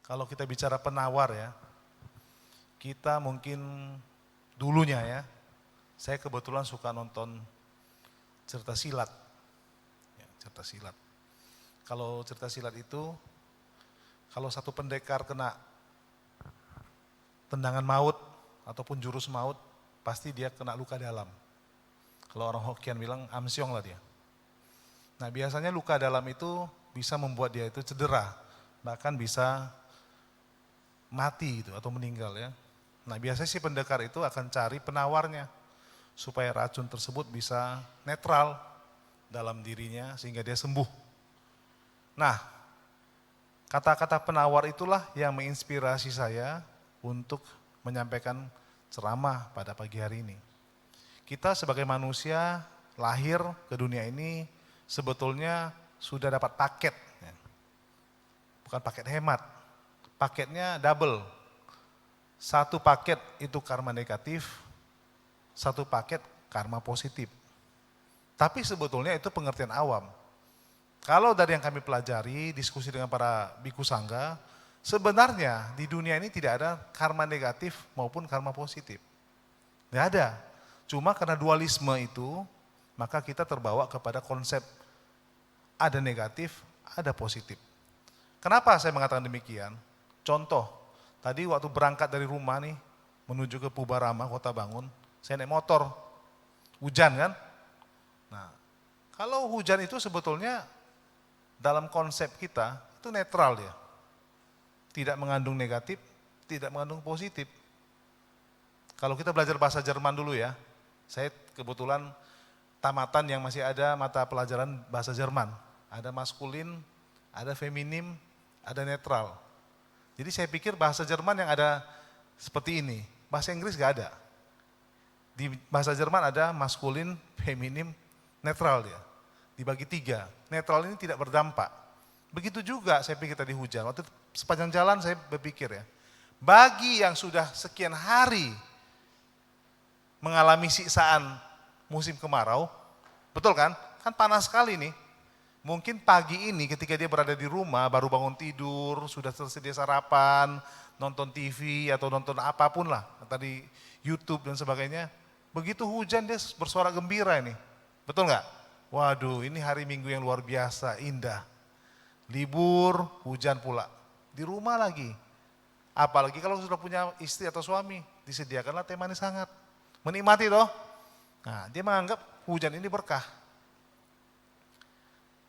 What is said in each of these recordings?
Kalau kita bicara penawar ya, kita mungkin dulunya ya, saya kebetulan suka nonton cerita silat. Ya, cerita silat. Kalau cerita silat itu, kalau satu pendekar kena tendangan maut ataupun jurus maut, pasti dia kena luka dalam. Kalau orang Hokkien bilang amsyong lah dia. Nah biasanya luka dalam itu bisa membuat dia itu cedera, bahkan bisa mati gitu atau meninggal ya. Nah biasanya si pendekar itu akan cari penawarnya supaya racun tersebut bisa netral dalam dirinya sehingga dia sembuh. Nah kata-kata penawar itulah yang menginspirasi saya untuk menyampaikan ceramah pada pagi hari ini. Kita sebagai manusia lahir ke dunia ini sebetulnya sudah dapat paket, ya. Bukan paket hemat, paketnya double. Satu paket itu karma negatif, satu paket karma positif. Tapi sebetulnya itu pengertian awam. Kalau dari yang kami pelajari, diskusi dengan para biku sangga, sebenarnya di dunia ini tidak ada karma negatif maupun karma positif. Tidak ada. Cuma karena dualisme itu, maka kita terbawa kepada konsep ada negatif, ada positif. Kenapa saya mengatakan demikian? Contoh, tadi waktu berangkat dari rumah nih, menuju ke Pubarama, Kota Bangun, saya naik motor, hujan kan? Nah, kalau hujan itu sebetulnya dalam konsep kita, itu netral ya. Tidak mengandung negatif, tidak mengandung positif. Kalau kita belajar bahasa Jerman dulu ya, saya kebetulan tamatan yang masih ada mata pelajaran bahasa Jerman. Ada maskulin, ada feminim, ada netral. Jadi saya pikir bahasa Jerman yang ada seperti ini, bahasa Inggris gak ada. Di bahasa Jerman ada maskulin, feminim, netral dia. Dibagi 3, netral ini tidak berdampak. Begitu juga saya pikir tadi hujan, waktu sepanjang jalan saya berpikir ya, bagi yang sudah sekian hari mengalami siksaan musim kemarau, betul kan? Kan panas sekali nih. Mungkin pagi ini ketika dia berada di rumah, baru bangun tidur, sudah tersedia sarapan, nonton TV atau nonton apapun lah, tadi YouTube dan sebagainya. Begitu hujan dia bersuara gembira ini, betul nggak? Waduh ini hari Minggu yang luar biasa, indah. Libur, hujan pula. Di rumah lagi. Apalagi kalau sudah punya istri atau suami, disediakanlah teh manis hangat. Menikmati toh. Nah, dia menganggap hujan ini berkah.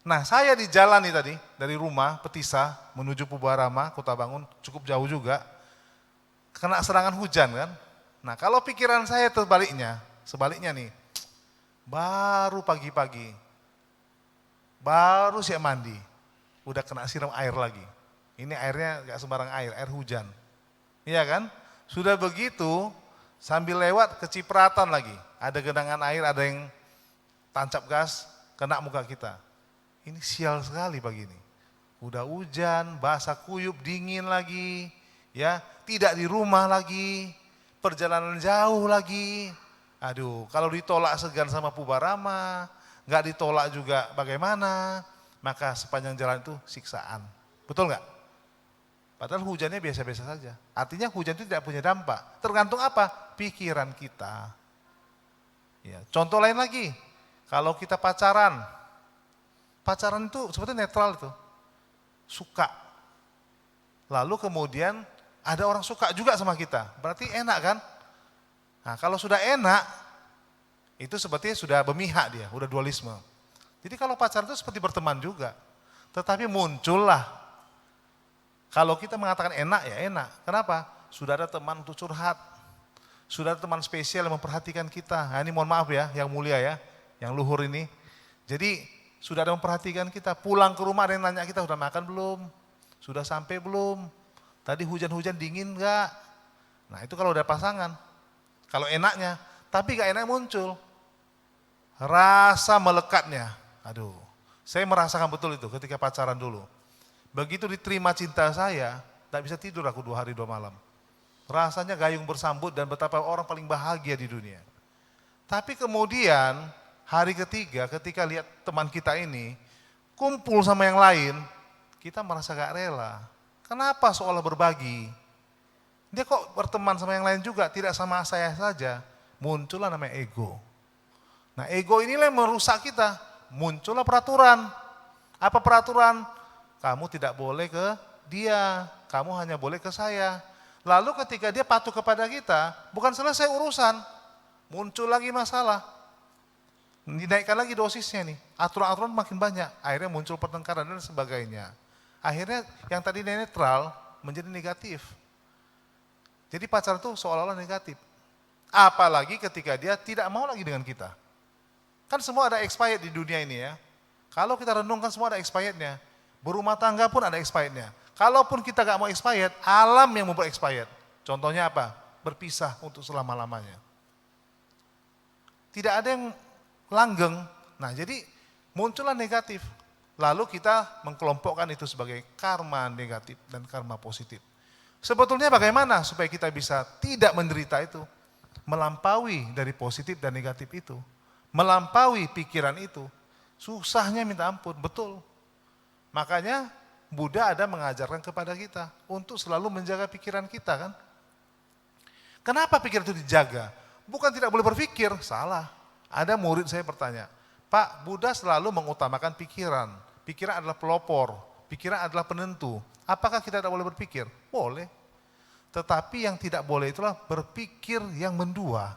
Nah, saya di jalan nih tadi, dari rumah Petisa menuju Pubarama, Kota Bangun, cukup jauh juga. Kena serangan hujan kan. Nah, kalau pikiran saya sebaliknya nih. Baru pagi-pagi, baru siap mandi, udah kena siram air lagi. Ini airnya gak sembarang air hujan. Iya kan? Sudah begitu, sambil lewat kecipratan lagi. Ada genangan air, ada yang tancap gas, kena muka kita. Ini sial sekali pagi ini. Udah hujan, basah kuyup, dingin lagi. Ya, tidak di rumah lagi, perjalanan jauh lagi. Aduh, kalau ditolak segan sama Pubarama, nggak ditolak juga bagaimana, maka sepanjang jalan itu siksaan. Betul nggak? Padahal hujannya biasa-biasa saja. Artinya hujan itu tidak punya dampak. Tergantung apa? Pikiran kita. Ya, contoh lain lagi, kalau kita pacaran itu sebetulnya netral itu, suka. Lalu kemudian ada orang suka juga sama kita, berarti enak kan? Nah kalau sudah enak, itu sepertinya sudah bermihak dia, udah dualisme. Jadi kalau pacaran itu seperti berteman juga, tetapi muncullah, kalau kita mengatakan enak ya enak, kenapa? Sudah ada teman untuk curhat, sudah ada teman spesial yang memperhatikan kita. Nah ini mohon maaf ya, yang mulia ya, yang luhur ini. Jadi sudah ada yang memperhatikan kita, pulang ke rumah ada yang nanya kita, sudah makan belum? Sudah sampai belum? Tadi hujan-hujan dingin enggak? Nah itu kalau udah pasangan. Kalau enaknya, tapi gak enak muncul. Rasa melekatnya. Aduh, saya merasakan betul itu ketika pacaran dulu. Begitu diterima cinta saya, gak bisa tidur aku 2 hari 2 malam. Rasanya gayung bersambut dan betapa orang paling bahagia di dunia. Tapi kemudian hari ketiga ketika lihat teman kita ini kumpul sama yang lain, kita merasa gak rela. Kenapa seolah berbagi? Dia kok berteman sama yang lain juga, tidak sama saya saja. Muncullah namanya ego. Nah ego inilah yang merusak kita. Muncullah peraturan. Apa peraturan? Kamu tidak boleh ke dia, kamu hanya boleh ke saya. Lalu ketika dia patuh kepada kita, bukan selesai urusan, muncul lagi masalah. Dinaikkan lagi dosisnya nih, aturan-aturan makin banyak, akhirnya muncul pertengkaran dan sebagainya. Akhirnya yang tadi netral menjadi negatif. Jadi pacar itu seolah-olah negatif. Apalagi ketika dia tidak mau lagi dengan kita. Kan semua ada expired di dunia ini ya. Kalau kita renungkan semua ada expirednya. Berumah tangga pun ada expirednya. Kalaupun kita gak mau expired, alam yang membuat expired. Contohnya apa? Berpisah untuk selama-lamanya. Tidak ada yang langgeng. Nah jadi muncullah negatif. Lalu kita mengkelompokkan itu sebagai karma negatif dan karma positif. Sebetulnya bagaimana supaya kita bisa tidak menderita itu? Melampaui dari positif dan negatif itu. Melampaui pikiran itu. Susahnya minta ampun, betul. Makanya Buddha ada mengajarkan kepada kita untuk selalu menjaga pikiran kita kan. Kenapa pikiran itu dijaga? Bukan tidak boleh berpikir, salah. Ada murid saya bertanya, Pak, Buddha selalu mengutamakan pikiran. Pikiran adalah pelopor, pikiran adalah penentu. Apakah kita tidak boleh berpikir? Boleh. Tetapi yang tidak boleh itulah berpikir yang mendua,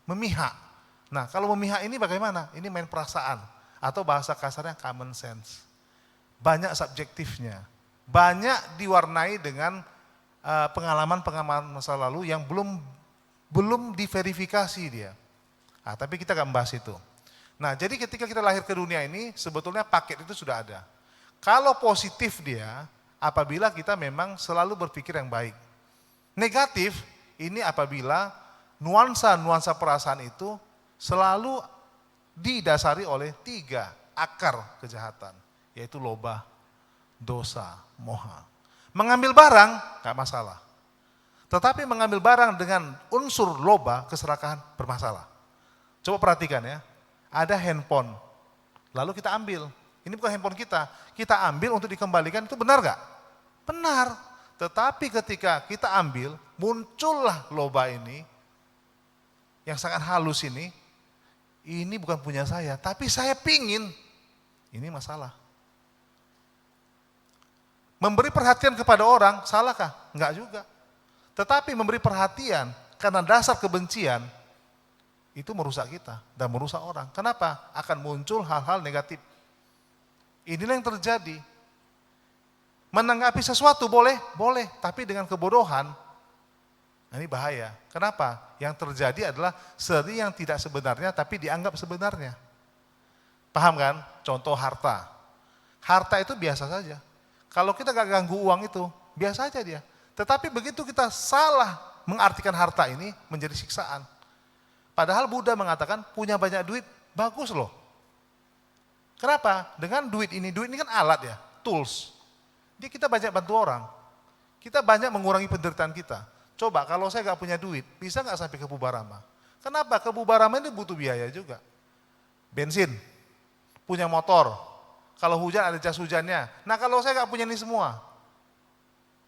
memihak. Nah kalau memihak ini bagaimana? Ini main perasaan. Atau bahasa kasarnya common sense. Banyak subjektifnya. Banyak diwarnai dengan pengalaman-pengalaman masa lalu yang belum diverifikasi dia. Nah, tapi kita gak membahas itu. Nah jadi ketika kita lahir ke dunia ini sebetulnya paket itu sudah ada. Kalau positif dia apabila kita memang selalu berpikir yang baik. Negatif ini apabila nuansa-nuansa perasaan itu selalu didasari oleh 3 akar kejahatan. Yaitu loba, dosa, moha. Mengambil barang gak masalah. Tetapi mengambil barang dengan unsur loba, keserakahan bermasalah. Coba perhatikan ya, ada handphone, lalu kita ambil. Ini bukan handphone kita ambil untuk dikembalikan, itu benar gak? Benar. Tetapi ketika kita ambil, muncullah loba ini, yang sangat halus ini bukan punya saya, tapi saya pingin. Ini masalah. Memberi perhatian kepada orang, salahkah? Enggak juga. Tetapi memberi perhatian karena dasar kebencian, itu merusak kita dan merusak orang. Kenapa? Akan muncul hal-hal negatif. Inilah yang terjadi. Menanggapi sesuatu boleh, tapi dengan kebodohan, nah ini bahaya. Kenapa? Yang terjadi adalah seri yang tidak sebenarnya tapi dianggap sebenarnya. Paham kan? Contoh harta. Harta itu biasa saja. Kalau kita gak ganggu uang itu, biasa aja dia. Tetapi begitu kita salah mengartikan harta ini menjadi siksaan. Padahal Buddha mengatakan punya banyak duit, bagus loh. Kenapa? Dengan duit ini kan alat ya, tools. Jadi kita banyak bantu orang. Kita banyak mengurangi penderitaan kita. Coba kalau saya gak punya duit, bisa gak sampai ke Bubarama? Kenapa? Ke Bubarama ini butuh biaya juga. Bensin, punya motor. Kalau hujan ada jas hujannya. Nah kalau saya gak punya ini semua,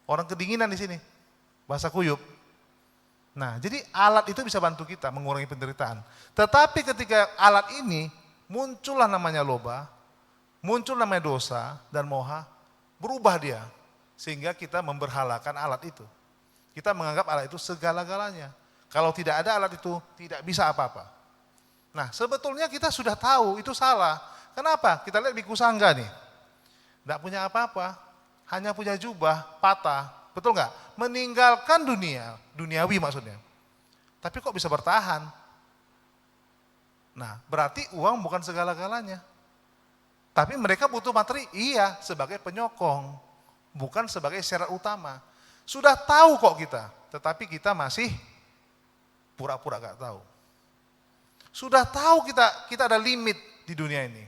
orang kedinginan di sini, basah kuyup. Nah, jadi alat itu bisa bantu kita mengurangi penderitaan. Tetapi ketika alat ini muncullah namanya loba, muncul namanya dosa dan moha, berubah dia. Sehingga kita memberhalakan alat itu. Kita menganggap alat itu segala-galanya. Kalau tidak ada alat itu, tidak bisa apa-apa. Nah, sebetulnya kita sudah tahu itu salah. Kenapa? Kita lihat Biku Sangga nih. Tidak punya apa-apa, hanya punya jubah, patah. Betul nggak? Meninggalkan dunia, duniawi maksudnya. Tapi kok bisa bertahan? Nah, berarti uang bukan segala-galanya. Tapi mereka butuh materi, iya, sebagai penyokong. Bukan sebagai syarat utama. Sudah tahu kok kita, tetapi kita masih pura-pura gak tahu. Sudah tahu kita ada limit di dunia ini.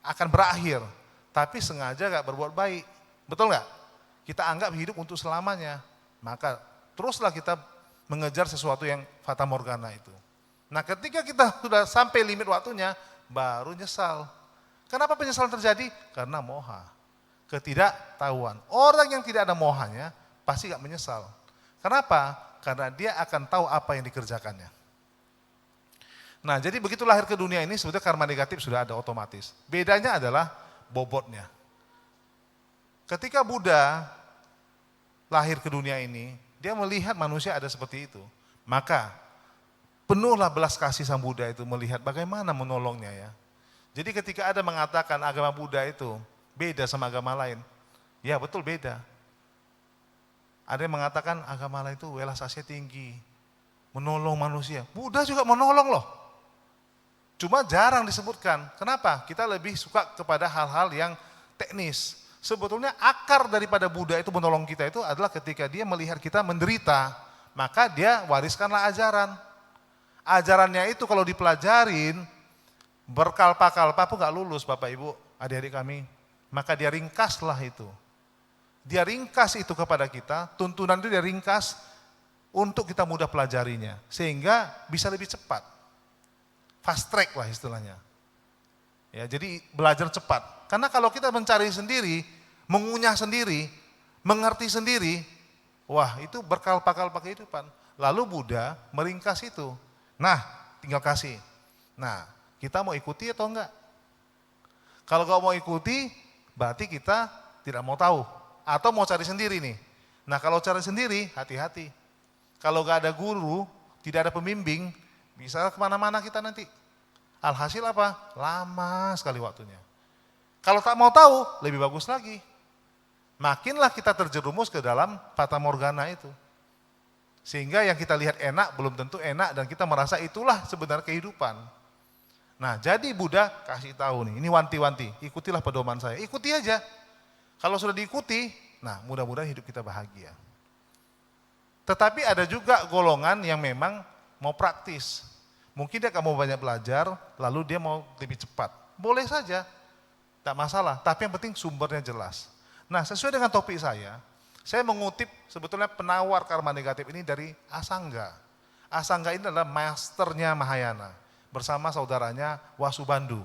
Akan berakhir, tapi sengaja gak berbuat baik. Betul nggak? Kita anggap hidup untuk selamanya, maka teruslah kita mengejar sesuatu yang fata morgana itu. Nah ketika kita sudah sampai limit waktunya, baru nyesal. Kenapa penyesalan terjadi? Karena moha. Ketidaktahuan. Orang yang tidak ada mohanya pasti gak menyesal. Kenapa? Karena dia akan tahu apa yang dikerjakannya. Nah, jadi begitu lahir ke dunia ini sebetulnya karma negatif sudah ada otomatis. Bedanya adalah bobotnya. Ketika Buddha lahir ke dunia ini, dia melihat manusia ada seperti itu. Maka penuhlah belas kasih sang Buddha itu melihat bagaimana menolongnya ya. Jadi ketika ada mengatakan agama Buddha itu beda sama agama lain, ya betul beda. Ada yang mengatakan agama lain itu welas asih tinggi, menolong manusia. Buddha juga menolong loh. Cuma jarang disebutkan. Kenapa? Kita lebih suka kepada hal-hal yang teknis. Sebetulnya akar daripada Buddha itu menolong kita itu adalah ketika dia melihat kita menderita, maka dia wariskanlah ajaran. Ajarannya itu kalau dipelajarin, berkalpa-kalpa pun gak lulus Bapak Ibu, adik-adik kami. Maka dia ringkaslah itu. Dia ringkas itu kepada kita, tuntunan itu dia ringkas untuk kita mudah pelajarinya. Sehingga bisa lebih cepat. Fast track lah istilahnya. Ya, jadi belajar cepat. Karena kalau kita mencari sendiri, mengunyah sendiri, mengerti sendiri, wah itu berkalpa-kalpa kehidupan. Lalu Buddha meringkas itu. Nah, tinggal kasih. Nah, kita mau ikuti atau enggak? Kalau gak mau ikuti, berarti kita tidak mau tahu. Atau mau cari sendiri nih. Nah kalau cari sendiri, hati-hati. Kalau gak ada guru, tidak ada pembimbing, bisa kemana-mana kita nanti. Alhasil apa? Lama sekali waktunya. Kalau tak mau tahu, lebih bagus lagi. Makinlah kita terjerumus ke dalam fata morgana itu. Sehingga yang kita lihat enak, belum tentu enak, dan kita merasa itulah sebenarnya kehidupan. Nah jadi Buddha kasih tahu nih, ini wanti-wanti, ikutilah pedoman saya, ikuti aja. Kalau sudah diikuti, nah mudah-mudahan hidup kita bahagia. Tetapi ada juga golongan yang memang mau praktis. Mungkin dia gak mau banyak belajar, lalu dia mau lebih cepat. Boleh saja, tak masalah, tapi yang penting sumbernya jelas. Nah sesuai dengan topik saya mengutip sebetulnya penawar karma negatif ini dari Asangga. Asangga ini adalah masternya Mahayana bersama saudaranya Wasubandu.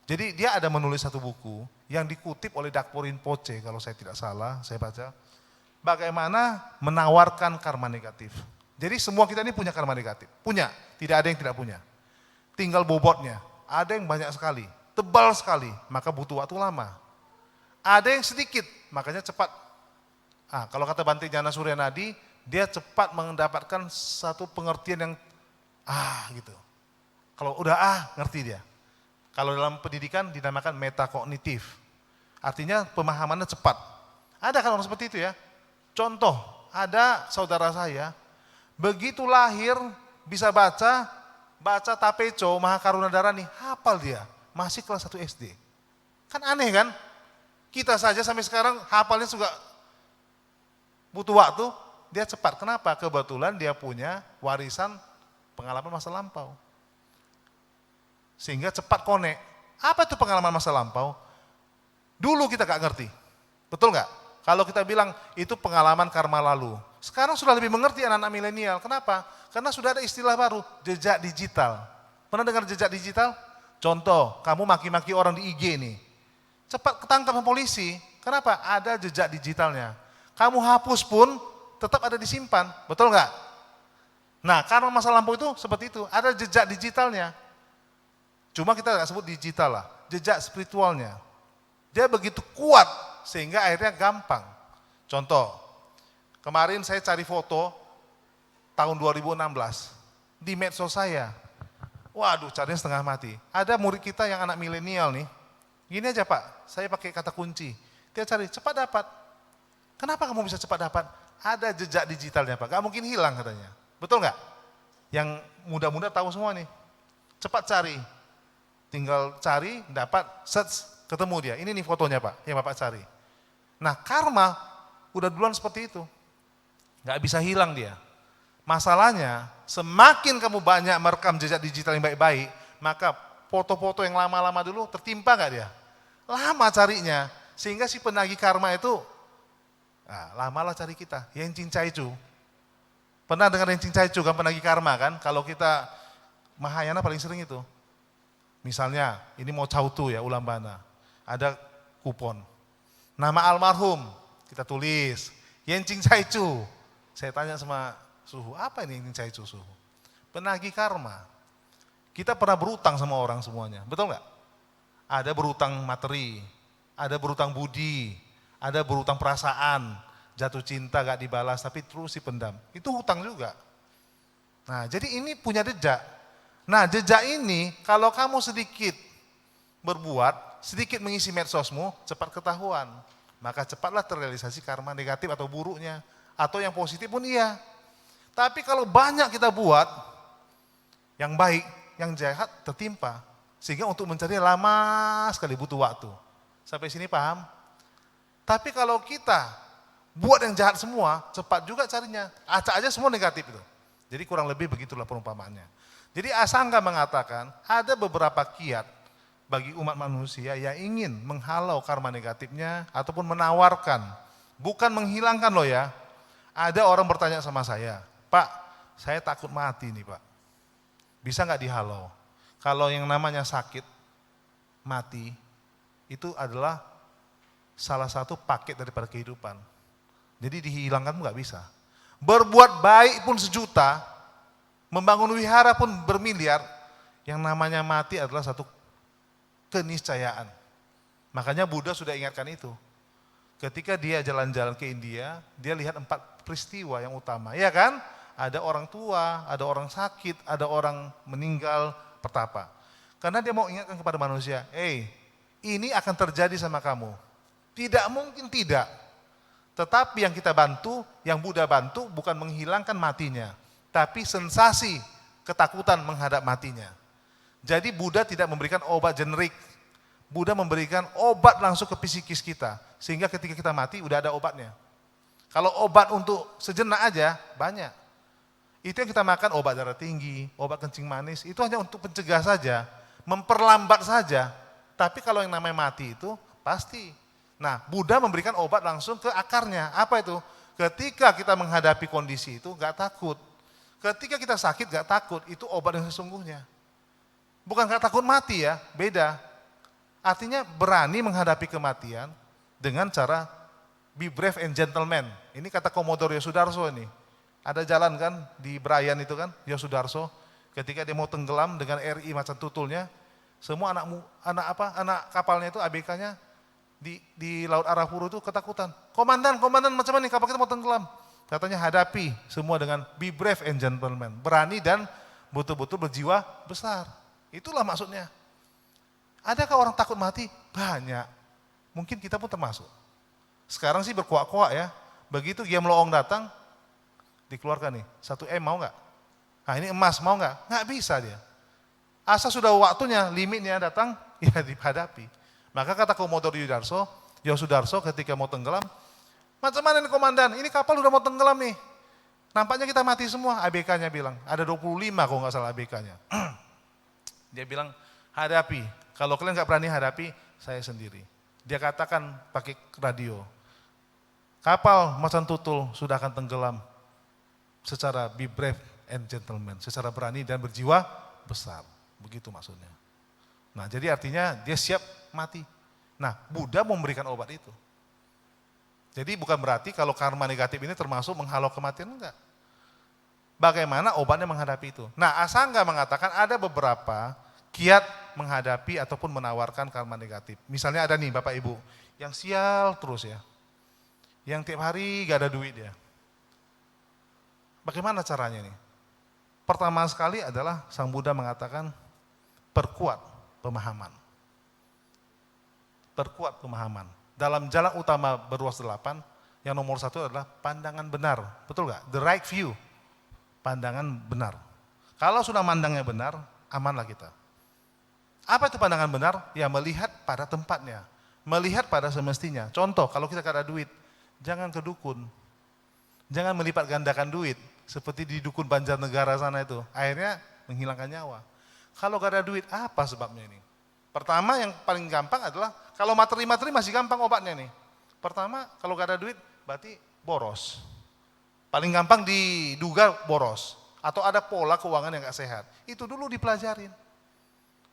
Jadi dia ada menulis satu buku yang dikutip oleh Dakpo Rinpoche kalau saya tidak salah, saya baca. Bagaimana menawarkan karma negatif. Jadi semua kita ini punya karma negatif. Punya, tidak ada yang tidak punya. Tinggal bobotnya, ada yang banyak sekali, tebal sekali, maka butuh waktu lama. Ada yang sedikit, makanya cepat. Kalau kata Bante Jana Suryanadi, dia cepat mendapatkan satu pengertian yang gitu. Kalau udah ngerti dia. Kalau dalam pendidikan dinamakan metakognitif. Artinya pemahamannya cepat. Ada kan orang seperti itu ya. Contoh, ada saudara saya, begitu lahir bisa baca Tapeco Mahakaruna Dharani, hafal dia, masih kelas 1 SD. Kan aneh kan? Kita saja sampai sekarang hafalnya juga butuh waktu, dia cepat. Kenapa? Kebetulan dia punya warisan pengalaman masa lampau. Sehingga cepat konek. Apa itu pengalaman masa lampau? Dulu kita gak ngerti. Betul gak? Kalau kita bilang itu pengalaman karma lalu. Sekarang sudah lebih mengerti anak-anak milenial. Kenapa? Karena sudah ada istilah baru, jejak digital. Pernah dengar jejak digital? Contoh, kamu maki-maki orang di IG nih. Cepat ketangkap sama polisi. Kenapa? Ada jejak digitalnya. Kamu hapus pun tetap ada disimpan. Betul gak? Nah, karma masa lampau itu seperti itu. Ada jejak digitalnya. Cuma kita nggak sebut digital lah, jejak spiritualnya. Dia begitu kuat sehingga akhirnya gampang. Contoh, kemarin saya cari foto tahun 2016 di medsos saya. Waduh, carinya setengah mati. Ada murid kita yang anak milenial nih. Gini aja Pak, saya pakai kata kunci. Dia cari, cepat dapat. Kenapa kamu bisa cepat dapat? Ada jejak digitalnya Pak, gak mungkin hilang katanya. Betul nggak? Yang muda-muda tahu semua nih. Cepat cari. Tinggal cari, dapat, search, ketemu dia. Ini nih fotonya Pak, yang Bapak cari. Nah karma udah duluan seperti itu. Gak bisa hilang dia. Masalahnya, semakin kamu banyak merekam jejak digital yang baik-baik, maka foto-foto yang lama-lama dulu tertimpa gak dia? Lama carinya. Sehingga si penagih karma itu, lamalah cari kita. Yang cincaicu. Pernah dengar yang cincaicu kan penagih karma kan? Kalau kita, Mahayana paling sering itu. Misalnya, ini mau cautu ya, ulambana. Ada kupon. Nama almarhum, kita tulis. Yencing Caicu. Saya tanya sama suhu, apa ini Yencing Caicu suhu? Penagih karma. Kita pernah berutang sama orang semuanya, betul nggak? Ada berutang materi, ada berutang budi, ada berutang perasaan, jatuh cinta gak dibalas tapi terus si pendam. Itu hutang juga. Nah jadi ini punya jejak. Nah jejak ini kalau kamu sedikit berbuat, sedikit mengisi medsosmu, cepat ketahuan. Maka cepatlah terrealisasi karma negatif atau buruknya. Atau yang positif pun iya. Tapi kalau banyak kita buat, yang baik, yang jahat tertimpa. Sehingga untuk mencari lama sekali butuh waktu. Sampai sini paham? Tapi kalau kita buat yang jahat semua, cepat juga carinya. Acak aja semua negatif itu. Jadi kurang lebih begitulah perumpamaannya. Jadi Asangga mengatakan ada beberapa kiat bagi umat manusia yang ingin menghalau karma negatifnya ataupun menawarkan, bukan menghilangkan loh ya. Ada orang bertanya sama saya, Pak, saya takut mati nih Pak, bisa nggak dihalau? Kalau yang namanya sakit, mati, itu adalah salah satu paket daripada kehidupan. Jadi dihilangkan nggak bisa. Berbuat baik pun sejuta, membangun wihara pun bermiliar, yang namanya mati adalah satu keniscayaan. Makanya Buddha sudah ingatkan itu. Ketika dia jalan-jalan ke India, dia lihat 4 peristiwa yang utama. Ya kan? Ada orang tua, ada orang sakit, ada orang meninggal pertapa. Karena dia mau ingatkan kepada manusia, ini akan terjadi sama kamu. Tidak mungkin tidak. Tetapi yang kita bantu, yang Buddha bantu bukan menghilangkan matinya, tapi sensasi ketakutan menghadap matinya. Jadi Buddha tidak memberikan obat generik. Buddha memberikan obat langsung ke psikis kita. Sehingga ketika kita mati udah ada obatnya. Kalau obat untuk sejenak aja banyak. Itu yang kita makan obat darah tinggi, obat kencing manis. Itu hanya untuk pencegah saja, memperlambat saja. Tapi kalau yang namanya mati itu pasti. Nah Buddha memberikan obat langsung ke akarnya. Apa itu? Ketika kita menghadapi kondisi itu gak takut. Ketika kita sakit gak takut. Itu obat yang sesungguhnya. Bukan gak takut mati ya, beda. Artinya berani menghadapi kematian dengan cara be brave and gentleman. Ini kata Komodoro Yosudarso ini. Ada jalan kan di Brian itu kan, Yosudarso. Ketika dia mau tenggelam dengan RI macan tutulnya, semua anak kapalnya itu ABK-nya di Laut Arafuru itu ketakutan. Komandan macam mana nih kapal kita mau tenggelam? Katanya hadapi semua dengan be brave and gentleman. Berani dan betul-betul berjiwa besar. Itulah maksudnya. Adakah orang takut mati? Banyak. Mungkin kita pun termasuk. Sekarang sih berkuak-kuak ya. Begitu Giam Loong datang, dikeluarkan nih, 1M mau nggak? Nah ini emas mau nggak? Nggak bisa dia. Asal sudah waktunya, limitnya datang, ya dihadapi. Maka kata Komodoro Yosudarso ketika mau tenggelam, macam mana nih komandan? Ini kapal udah mau tenggelam nih. Nampaknya kita mati semua, ABK-nya bilang. Ada 25 kalau nggak salah ABK-nya. Dia bilang, hadapi. Kalau kalian nggak berani hadapi, saya sendiri. Dia katakan pakai radio, kapal macan tutul sudah akan tenggelam secara be brave and gentleman, secara berani dan berjiwa besar. Begitu maksudnya. Nah jadi artinya dia siap mati. Nah Buddha memberikan obat itu. Jadi bukan berarti kalau karma negatif ini termasuk menghalau kematian, enggak. Bagaimana obatnya menghadapi itu? Nah Asangga mengatakan ada beberapa kiat menghadapi ataupun menawarkan karma negatif. Misalnya ada nih Bapak Ibu, yang sial terus ya. Yang tiap hari gak ada duit ya. Bagaimana caranya nih? Pertama sekali adalah Sang Buddha mengatakan perkuat pemahaman. Perkuat pemahaman. Dalam jalan utama berluas 8, yang nomor 1 adalah pandangan benar. Betul gak? The right view. Pandangan benar. Kalau sudah mandangnya benar, amanlah kita. Apa itu pandangan benar? Ya melihat pada tempatnya, melihat pada semestinya. Contoh, kalau kita gak ada duit, jangan ke dukun. Jangan melipat gandakan duit, seperti di dukun Banjarnegara sana itu. Akhirnya menghilangkan nyawa. Kalau gak ada duit, apa sebabnya ini? Pertama yang paling gampang adalah, kalau materi-materi masih gampang obatnya nih. Pertama, kalau gak ada duit, berarti boros. Paling gampang diduga boros. Atau ada pola keuangan yang gak sehat. Itu dulu dipelajarin.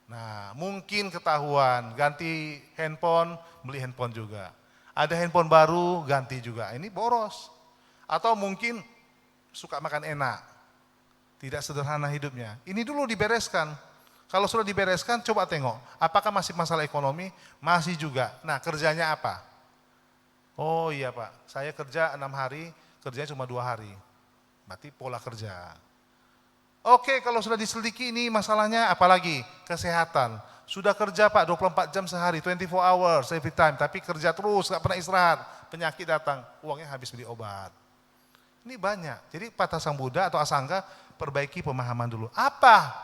Nah mungkin ketahuan, ganti handphone, beli handphone juga. Ada handphone baru, ganti juga. Ini boros. Atau mungkin suka makan enak, tidak sederhana hidupnya. Ini dulu dibereskan. Kalau sudah dibereskan, coba tengok. Apakah masih masalah ekonomi? Masih juga. Nah, kerjanya apa? Oh iya Pak, saya kerja 6 hari, kerjanya cuma 2 hari. Berarti pola kerja. Oke, kalau sudah diselidiki ini masalahnya apalagi? Kesehatan. Sudah kerja Pak 24 jam sehari, 24 hours every time, tapi kerja terus, gak pernah istirahat. Penyakit datang, uangnya habis beli obat. Ini banyak. Jadi patah sang Buddha atau asangka, perbaiki pemahaman dulu. Apa?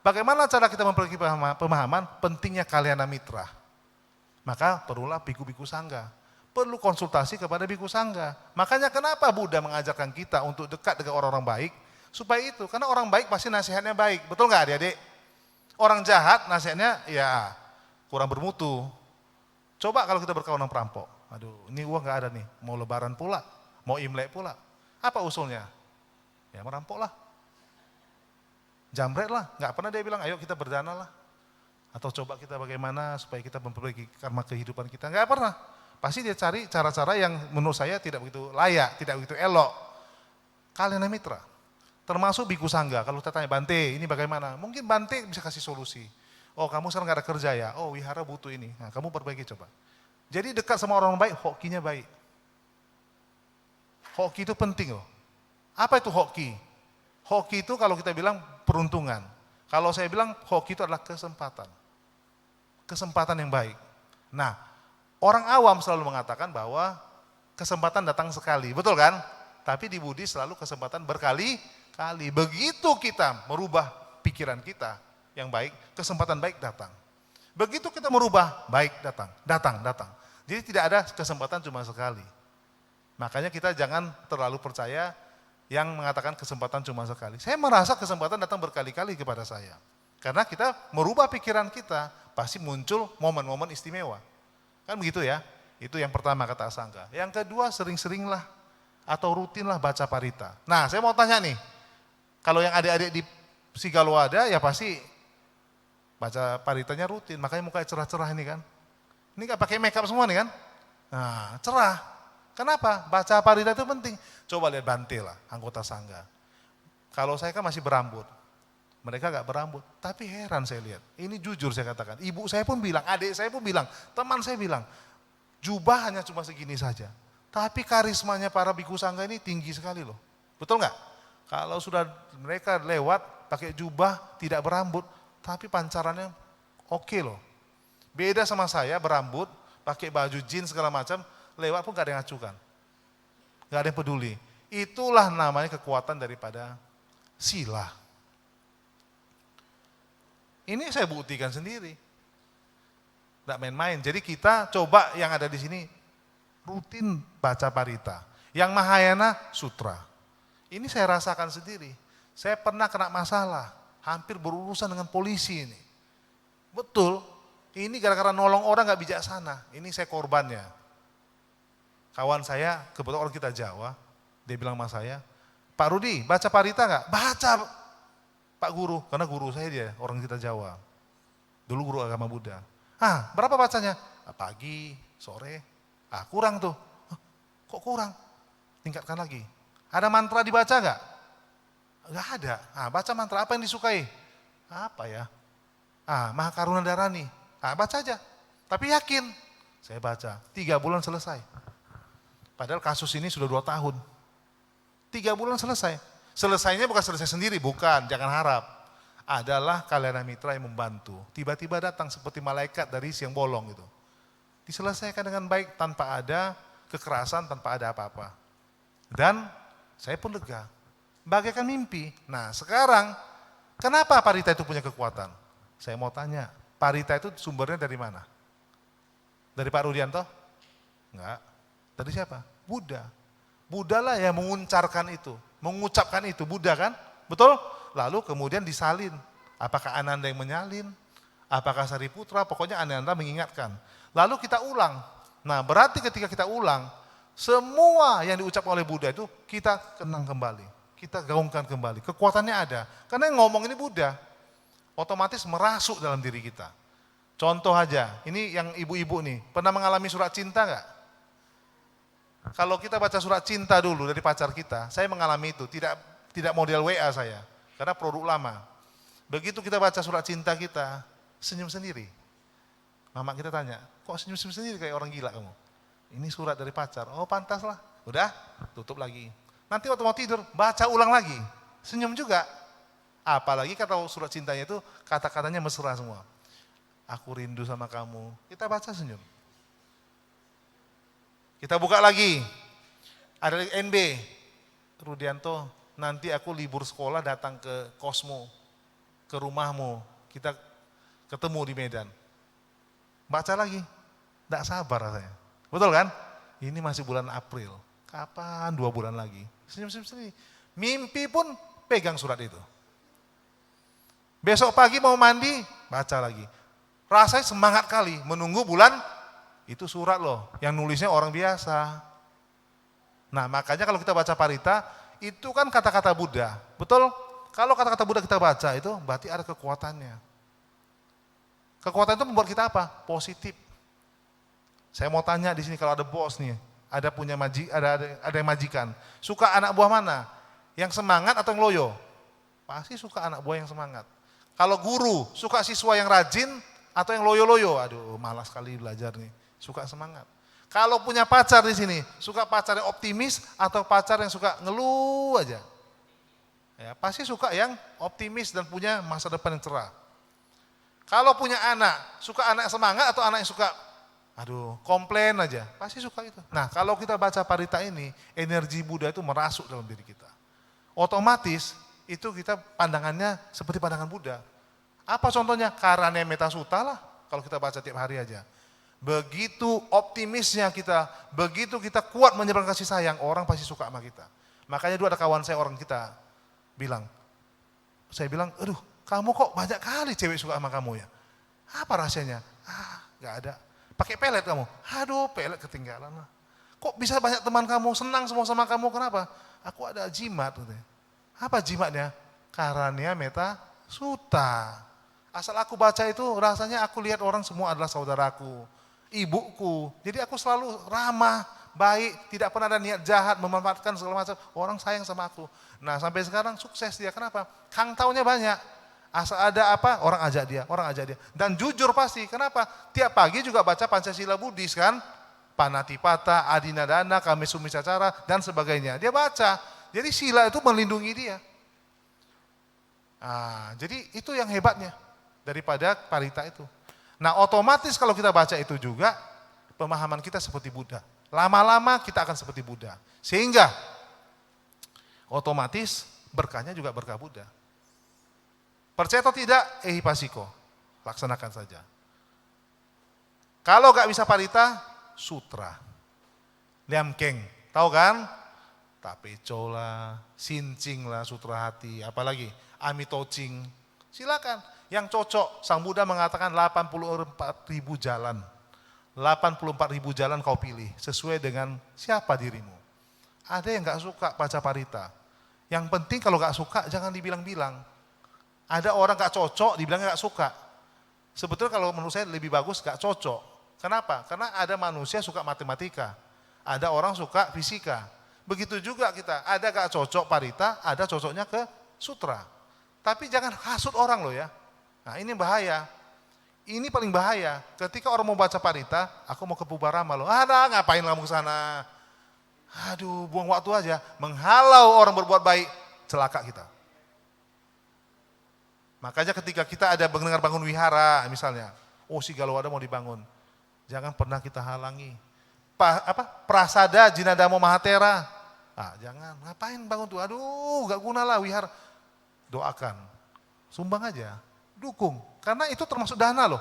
Bagaimana cara kita memperbaiki pemahaman? Pentingnya kalyana mitra. Maka perlulah biku-biku sangga. Perlu konsultasi kepada biku sangga. Makanya kenapa Buddha mengajarkan kita untuk dekat dengan orang-orang baik? Supaya itu, karena orang baik pasti nasihatnya baik. Betul nggak adik-adik? Orang jahat nasihatnya ya kurang bermutu. Coba kalau kita berkawan dengan perampok. Aduh, ini uang nggak ada nih. Mau lebaran pula, mau Imlek pula. Apa usulnya? Ya merampok lah. Jambret lah. Nggak pernah dia bilang, ayo kita berdana lah. Atau coba kita bagaimana supaya kita memperbaiki karma kehidupan kita. Nggak pernah. Pasti dia cari cara-cara yang menurut saya tidak begitu layak, tidak begitu elok. Kalyana mitra. Termasuk biku sangga, kalau kita tanya Bante ini bagaimana? Mungkin Bante bisa kasih solusi. Oh kamu sekarang gak ada kerja ya, oh wihara butuh ini, nah kamu perbaiki coba. Jadi dekat sama orang baik, hokinya baik. Hoki itu penting loh. Apa itu hoki? Hoki itu kalau kita bilang peruntungan. Kalau saya bilang hoki itu adalah kesempatan. Kesempatan yang baik. Nah orang awam selalu mengatakan bahwa kesempatan datang sekali, betul kan? Tapi di Budi selalu kesempatan berkali-kali. Begitu kita merubah pikiran kita yang baik, kesempatan baik datang. Begitu kita merubah, baik datang. Jadi tidak ada kesempatan cuma sekali. Makanya kita jangan terlalu percaya yang mengatakan kesempatan cuma sekali. Saya merasa kesempatan datang berkali-kali kepada saya. Karena kita merubah pikiran kita, pasti muncul momen-momen istimewa. Kan begitu ya? Itu yang pertama kata Asangka. Yang kedua sering-seringlah atau rutinlah baca parita. Nah saya mau tanya nih, kalau yang adik-adik di Sigalo ada ya pasti baca paritanya rutin, makanya mukanya cerah-cerah ini kan. Ini gak pakai makeup semua nih kan. Nah cerah, kenapa? Baca parita itu penting. Coba lihat Bante lah, anggota sangga. Kalau saya kan masih berambut, mereka gak berambut, tapi heran saya lihat. Ini jujur saya katakan, ibu saya pun bilang, adik saya pun bilang, teman saya bilang, jubah hanya cuma segini saja. Tapi karismanya para biku sangga ini tinggi sekali loh. Betul nggak? Kalau sudah mereka lewat pakai jubah tidak berambut, tapi pancarannya oke loh. Beda sama saya berambut, pakai baju jeans segala macam, lewat pun gak ada yang acukan. Gak ada yang peduli. Itulah namanya kekuatan daripada sila. Ini saya buktikan sendiri. Gak main-main. Jadi kita coba yang ada di sini rutin baca parita. Yang Mahayana sutra. Ini saya rasakan sendiri. Saya pernah kena masalah, hampir berurusan dengan polisi ini. Betul, ini gara-gara nolong orang gak bijaksana. Ini saya korbannya. Kawan saya, kebetulan orang kita Jawa, dia bilang sama saya, Pak Rudi baca parita gak? Baca Pak Guru, karena guru saya dia, orang kita Jawa. Dulu guru agama Buddha. Berapa bacanya? Pagi, sore. Kurang tuh. Kok kurang? Tingkatkan lagi. Ada mantra dibaca gak? Gak ada. Baca mantra apa yang disukai? Apa ya? Maha Karuna Dharani. Baca aja. Tapi yakin. Saya baca. 3 bulan selesai. Padahal kasus ini sudah 2 tahun. 3 bulan selesai. Selesainya bukan selesai sendiri, bukan. Jangan harap. Adalah kalyana mitra yang membantu. Tiba-tiba datang seperti malaikat dari siang bolong gitu. Diselesaikan dengan baik tanpa ada kekerasan, tanpa ada apa-apa. Dan saya pun lega. Bagaikan mimpi. Nah sekarang, kenapa parita itu punya kekuatan? Saya mau tanya, parita itu sumbernya dari mana? Dari Pak Rudianto? Enggak. Dari siapa? Buddha. Buddha lah yang menguncarkan itu, mengucapkan itu, Buddha kan? Betul? Lalu kemudian disalin. Apakah Ananda yang menyalin? Apakah Sariputra? Pokoknya Ananda mengingatkan. Lalu kita ulang. Nah berarti ketika kita ulang, semua yang diucapkan oleh Buddha itu kita kenang kembali. Kita gaungkan kembali. Kekuatannya ada. Karena yang ngomong ini Buddha. Otomatis merasuk dalam diri kita. Contoh aja, ini yang ibu-ibu nih, pernah mengalami surat cinta enggak? Kalau kita baca surat cinta dulu dari pacar kita, saya mengalami itu, tidak model WA saya, karena produk lama. Begitu kita baca surat cinta kita, senyum sendiri. Mama kita tanya, kok senyum-senyum sendiri kayak orang gila kamu? Ini surat dari pacar, oh pantas lah. Udah, tutup lagi. Nanti waktu mau tidur, baca ulang lagi, senyum juga. Apalagi kalau surat cintanya itu kata-katanya mesra semua. Aku rindu sama kamu, kita baca senyum. Kita buka lagi, ada NB, Rudianto, nanti aku libur sekolah datang ke kosmo, ke rumahmu, kita ketemu di Medan. Baca lagi, tidak sabar rasanya. Betul kan? Ini masih bulan April, kapan 2 bulan lagi? Senyum-senyum sendiri. Mimpi pun pegang surat itu. Besok pagi mau mandi, baca lagi. Rasanya semangat kali menunggu bulan, itu surat loh, yang nulisnya orang biasa. Nah makanya kalau kita baca Parita, itu kan kata-kata Buddha, betul? Kalau kata-kata Buddha kita baca itu berarti ada kekuatannya. Kekuatan itu membuat kita apa? Positif. Saya mau tanya di sini kalau ada bos nih, ada yang majikan, suka anak buah mana? Yang semangat atau yang loyo? Pasti suka anak buah yang semangat. Kalau guru suka siswa yang rajin atau yang loyo-loyo? Aduh, malas sekali belajar nih. Suka semangat. Kalau punya pacar di sini, suka pacar yang optimis atau pacar yang suka ngeluh aja? Ya, pasti suka yang optimis dan punya masa depan yang cerah. Kalau punya anak, suka anak semangat atau anak yang suka komplain aja? Pasti suka itu. Nah, kalau kita baca Parita ini, energi Buddha itu merasuk dalam diri kita. Otomatis itu kita pandangannya seperti pandangan Buddha. Apa contohnya? Karane Metta Sutta lah, kalau kita baca tiap hari aja. Begitu optimisnya kita, begitu kita kuat menyebarkan kasih sayang, orang pasti suka sama kita. Makanya dulu ada kawan saya orang kita bilang, saya bilang, aduh kamu kok banyak kali cewek suka sama kamu ya. Apa rahasianya? Gak ada. Pakai pelet kamu? Aduh pelet ketinggalan lah. Kok bisa banyak teman kamu, senang semua sama kamu, kenapa? Aku ada jimat. Apa jimatnya? Karania Metta Sutta. Asal aku baca itu rasanya aku lihat orang semua adalah saudaraku, ibuku. Jadi aku selalu ramah, baik, tidak pernah ada niat jahat, memanfaatkan segala macam. Orang sayang sama aku. Nah sampai sekarang sukses dia. Kenapa? Kang taunya banyak. Asal ada apa, orang ajak dia. Dan jujur pasti, kenapa? Tiap pagi juga baca Pancasila Buddhis kan? Panatipata, Adinadana, Kamesumisacara, dan sebagainya. Dia baca. Jadi sila itu melindungi dia. Jadi itu yang hebatnya daripada Parita itu. Nah otomatis kalau kita baca itu juga, pemahaman kita seperti Buddha. Lama-lama kita akan seperti Buddha. Sehingga otomatis berkahnya juga berkah Buddha. Percaya atau tidak, ehipasiko, laksanakan saja. Kalau gak bisa Parita, sutra. Liam Keng, tahu kan? Tapeco lah, Sincing lah, sutra hati, apalagi Amitocing. Silakan. Yang cocok, Sang Buddha mengatakan 84.000 jalan. 84.000 jalan kau pilih, sesuai dengan siapa dirimu. Ada yang gak suka baca Parita. Yang penting kalau gak suka, jangan dibilang-bilang. Ada orang gak cocok, dibilang gak suka. Sebetulnya kalau menurut saya lebih bagus gak cocok. Kenapa? Karena ada manusia suka matematika. Ada orang suka fisika. Begitu juga kita, ada gak cocok Parita, ada cocoknya ke sutra. Tapi jangan hasut orang loh ya. Nah ini bahaya. Ini paling bahaya. Ketika orang mau baca Parita, aku mau ke Pubarama loh. Ngapain kamu ke sana? Aduh, buang waktu aja. Menghalau orang berbuat baik, celaka kita. Makanya ketika kita ada mendengar bangun wihara misalnya, si Galawada mau dibangun. Jangan pernah kita halangi. Prasada Jinadamo Mahatera. Jangan, ngapain bangun tuh? Aduh, gak guna lah wihara. Doakan, sumbang aja, dukung. Karena itu termasuk dana loh.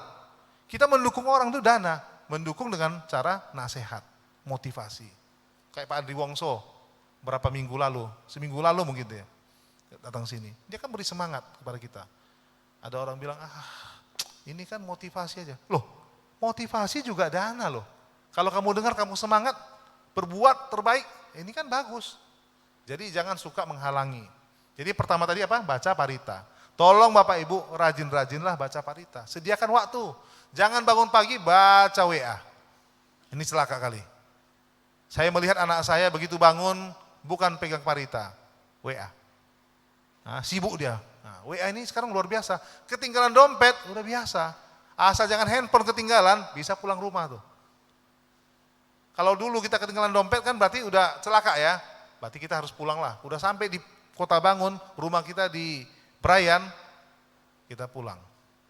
Kita mendukung orang itu dana, mendukung dengan cara nasihat, motivasi. Kayak Pak Andri Wongso, berapa minggu lalu, seminggu lalu mungkin dia datang sini. Dia kan beri semangat kepada kita. Ada orang bilang, ini kan motivasi aja. Loh, motivasi juga dana loh. Kalau kamu dengar kamu semangat, berbuat terbaik, ini kan bagus. Jadi jangan suka menghalangi. Jadi pertama tadi apa? Baca Parita. Tolong Bapak Ibu rajin-rajinlah baca Parita. Sediakan waktu. Jangan bangun pagi baca WA. Ini celaka kali. Saya melihat anak saya begitu bangun, bukan pegang parita, WA. Nah, sibuk dia. Nah, WA ini sekarang luar biasa. Ketinggalan dompet, udah biasa. Asal jangan handphone ketinggalan, bisa pulang rumah tuh. Kalau dulu kita ketinggalan dompet kan berarti udah celaka ya. Berarti kita harus pulang lah. Udah sampai di Kota Bangun, rumah kita di Brayan, kita pulang.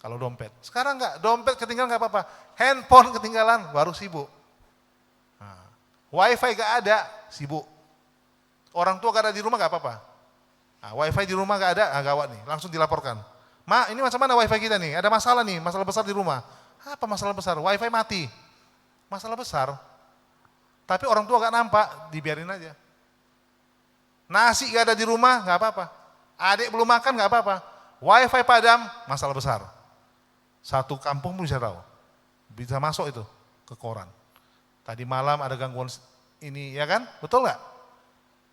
Kalau dompet. Sekarang enggak, dompet ketinggalan enggak apa-apa. Handphone ketinggalan, baru sibuk. Nah, wifi enggak ada, sibuk. Orang tua enggak ada di rumah enggak apa-apa. Nah, wifi di rumah enggak ada, gawat nih, langsung dilaporkan. Ma, ini macam mana wifi kita nih? Ada masalah nih, masalah besar di rumah. Apa masalah besar? Wifi mati. Masalah besar. Tapi orang tua gak nampak, dibiarin aja. Nasi gak ada di rumah, gak apa-apa. Adik belum makan, gak apa-apa. Wifi padam, masalah besar. Satu kampung pun bisa tahu. Bisa masuk itu ke koran. Tadi malam ada gangguan ini, ya kan? Betul gak?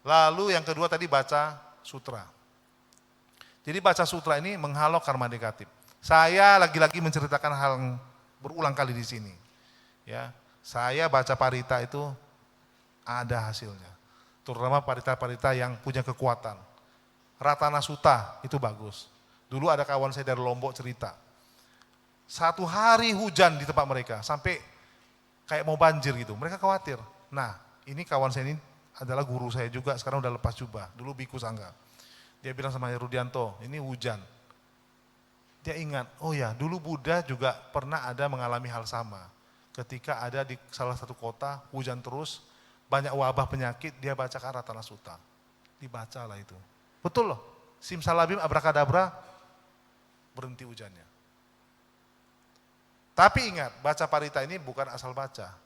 Lalu yang kedua tadi baca sutra. Jadi baca sutra ini menghalau karma negatif. Saya lagi-lagi menceritakan hal yang berulang kali di sini. Ya, saya baca parita itu ada hasilnya. Terutama parita-parita yang punya kekuatan. Ratana Sutta itu bagus. Dulu ada kawan saya dari Lombok cerita. Satu hari hujan di tempat mereka sampai kayak mau banjir gitu. Mereka khawatir. Nah, ini kawan saya ini adalah guru saya juga, sekarang udah lepas jubah. Dulu biku sangga. Dia bilang sama Rudianto, ini hujan. Dia ingat, oh ya dulu Buddha juga pernah ada mengalami hal sama. Ketika ada di salah satu kota, hujan terus, banyak wabah penyakit, dia bacakan Ratana Sutta. Dibacalah itu. Betul loh, simsalabim abrakadabra, berhenti hujannya. Tapi ingat, baca parita ini bukan asal baca.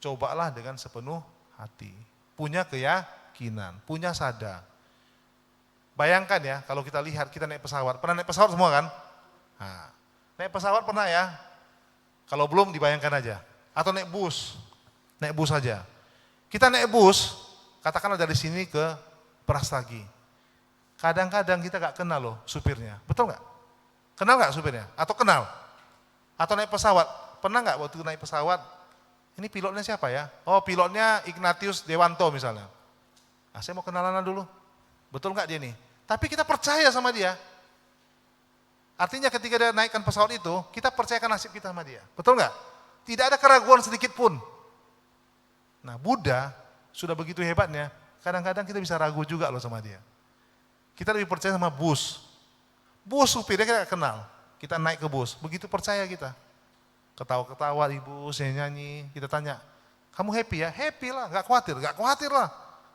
Cobalah dengan sepenuh hati. Punya keyakinan, punya sadar. Bayangkan ya, kalau kita lihat, kita naik pesawat. Pernah naik pesawat semua kan? Nah, naik pesawat pernah ya? Kalau belum dibayangkan aja. Atau naik bus aja. Kita naik bus, katakanlah dari sini ke Prastagi. Kadang-kadang kita gak kenal loh supirnya, betul gak? Kenal gak supirnya? Atau kenal? Atau naik pesawat, pernah gak waktu naik pesawat, ini pilotnya siapa ya? Oh pilotnya Ignatius Dewanto misalnya. Nah, saya mau kenalan dulu, betul gak dia nih? Tapi kita percaya sama dia. Artinya ketika dia naikkan pesawat itu, kita percayakan nasib kita sama dia. Betul nggak? Tidak ada keraguan sedikit pun. Nah Buddha sudah begitu hebatnya, kadang-kadang kita bisa ragu juga loh sama dia. Kita lebih percaya sama bus. Bus supirnya kita gak kenal. Kita naik ke bus, begitu percaya kita. Ketawa-ketawa di bus, nyanyi, kita tanya, kamu happy ya? Happy lah, gak khawatir lah.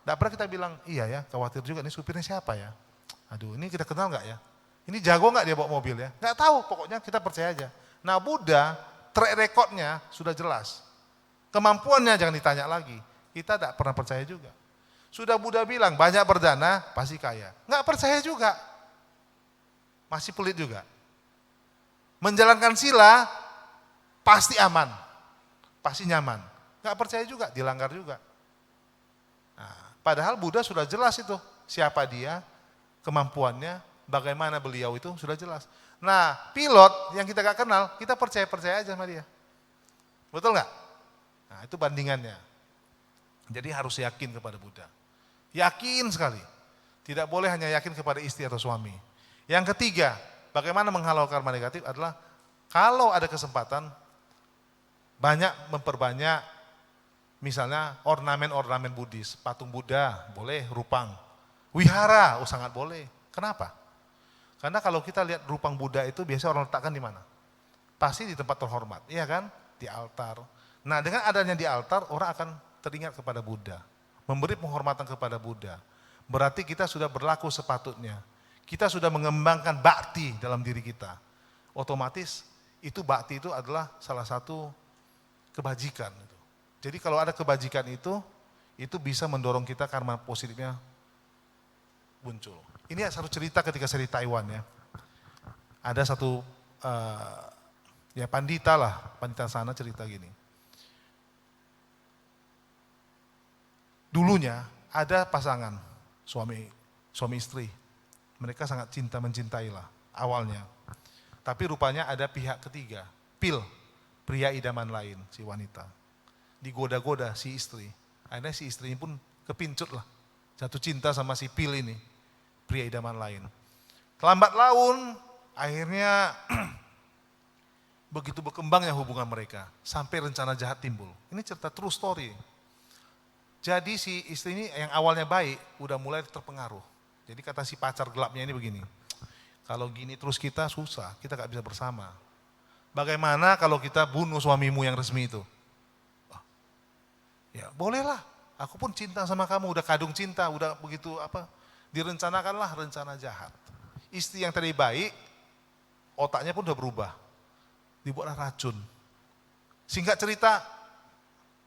Gak pernah kita bilang, iya ya khawatir juga, ini supirnya siapa ya? Aduh ini kita kenal gak ya? Ini jago nggak dia bawa mobil ya? Nggak tahu, pokoknya kita percaya aja. Nah Buddha, track recordnya sudah jelas. Kemampuannya jangan ditanya lagi. Kita tidak pernah percaya juga. Sudah Buddha bilang, banyak berdana, pasti kaya. Nggak percaya juga. Masih pelit juga. Menjalankan sila, pasti aman. Pasti nyaman. Nggak percaya juga, dilanggar juga. Nah, padahal Buddha sudah jelas itu. Siapa dia, kemampuannya, bagaimana beliau itu sudah jelas. Nah, pilot yang kita gak kenal, kita percaya aja sama dia. Betul gak? Nah, itu bandingannya. Jadi harus yakin kepada Buddha. Yakin sekali. Tidak boleh hanya yakin kepada istri atau suami. Yang ketiga, bagaimana menghalau karma negatif adalah kalau ada kesempatan, banyak memperbanyak misalnya ornamen-ornamen Buddhis. Patung Buddha, boleh, rupang. Wihara, sangat boleh. Kenapa? Karena kalau kita lihat rupang Buddha itu biasanya orang letakkan di mana? Pasti di tempat terhormat, iya kan? Di altar. Nah dengan adanya di altar, orang akan teringat kepada Buddha. Memberi penghormatan kepada Buddha. Berarti kita sudah berlaku sepatutnya. Kita sudah mengembangkan bakti dalam diri kita. Otomatis itu bakti itu adalah salah satu kebajikan. Jadi kalau ada kebajikan itu bisa mendorong kita karma positifnya muncul. Ini satu cerita ketika saya di Taiwan ya. Ada satu ya pandita sana cerita gini. Dulunya ada pasangan suami istri. Mereka sangat mencintai lah awalnya. Tapi rupanya ada pihak ketiga, pria idaman lain si wanita. digoda-goda si istri. Akhirnya si istri ini pun kepincut lah, jatuh cinta sama si Pil ini, pria idaman lain. Lambat laun, akhirnya begitu berkembangnya hubungan mereka, sampai rencana jahat timbul. Ini cerita true story. Jadi si istri ini yang awalnya baik, udah mulai terpengaruh. Jadi kata si pacar gelapnya ini begini, kalau gini terus kita susah, kita gak bisa bersama. Bagaimana kalau kita bunuh suamimu yang resmi itu? Ya bolehlah, aku pun cinta sama kamu, udah kadung cinta, udah begitu direncanakanlah rencana jahat. Istri yang tadi baik, otaknya pun udah berubah, dibuatlah racun. Singkat cerita,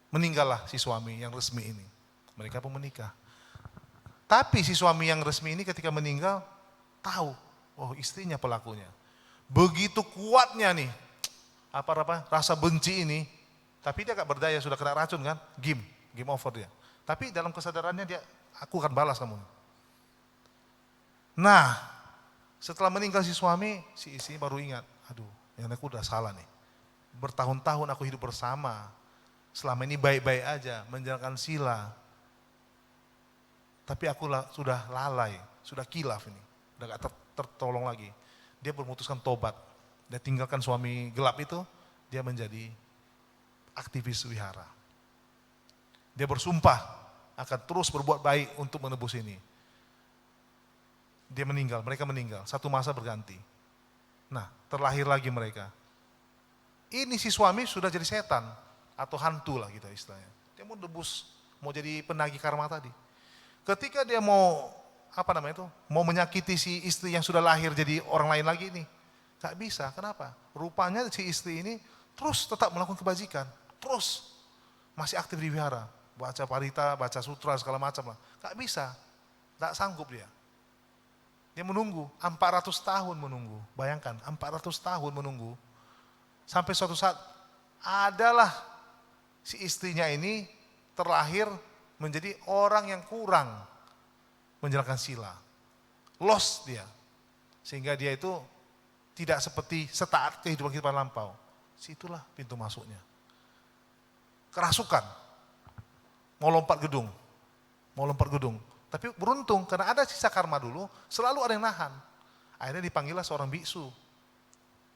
meninggallah si suami yang resmi ini. Mereka pun menikah. Tapi si suami yang resmi ini ketika meninggal, tahu, oh istrinya pelakunya. Begitu kuatnya nih, rasa benci ini, tapi dia gak berdaya, sudah kena racun kan, game over dia. Tapi dalam kesadarannya dia, aku akan balas kamu. Nah, setelah meninggal si suami, si istri baru ingat, aduh, yang aku udah salah nih. Bertahun-tahun aku hidup bersama, selama ini baik-baik aja, menjalankan sila. Tapi aku sudah lalai, sudah kilaf ini, udah gak tertolong lagi. Dia memutuskan tobat, dia tinggalkan suami gelap itu, dia menjadi aktivis wihara. Dia bersumpah akan terus berbuat baik untuk menebus ini. Dia meninggal, mereka meninggal, satu masa berganti. Nah, terlahir lagi mereka. Ini si suami sudah jadi setan atau hantu lah kita istilahnya. Dia mau debus, mau jadi penagih karma tadi. Ketika dia mau mau menyakiti si istri yang sudah lahir jadi orang lain lagi ini, gak bisa. Kenapa? Rupanya si istri ini terus tetap melakukan kebajikan, terus masih aktif di wihara, baca parita, baca sutra segala macam lah. Gak bisa, gak sanggup dia. Dia menunggu 400 tahun menunggu. Bayangkan 400 tahun menunggu. Sampai suatu saat adalah si istrinya ini terlahir menjadi orang yang kurang menjalankan sila. Lost dia. Sehingga dia itu tidak seperti setaat kehidupan kita lampau. Situlah pintu masuknya. Kerasukan. Mau lompat gedung. Tapi beruntung karena ada sisa karma dulu, selalu ada yang nahan. Akhirnya dipanggillah seorang biksu.